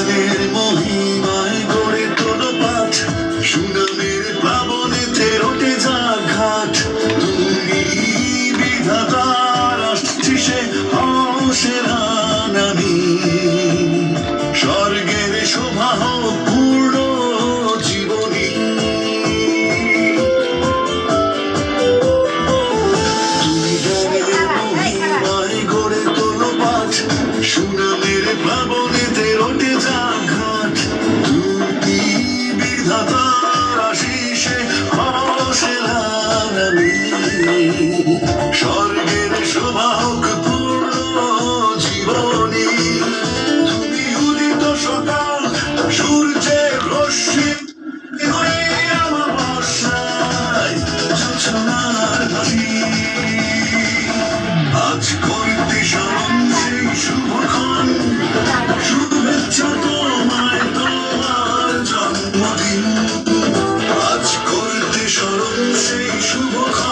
গানের মহিমায় গড়ে তোলো পাঠ, সুনামের প্লাবনেতে ওঠে যা ঘাট। তুমি বিধাতার আশিসে সেরা নামী, স্বর্গের শোভা হোক পূর্ণ জীবনী। তুমি গানের মহিমায় গড়ে তোলো পাঠ, সুনামের প্লাবনেতে ওঠে যা ঘাট। তুমি বিধাতার আশিসে সেরা নামী, স্বর্গের শোভা হোক পূর্ণ জীবনী। তুমি উদিত সকাল, সূর্যের রশ্মি হয়ে আমার বর্ষায় জোছনার হাসি। আজ করতে স্মরণ সেই শুভক্ষণ, শুভেচ্ছা তোমায় তোমার জন্মদিন। আজ করতে স্মরণ সেই শুভক্ষণ,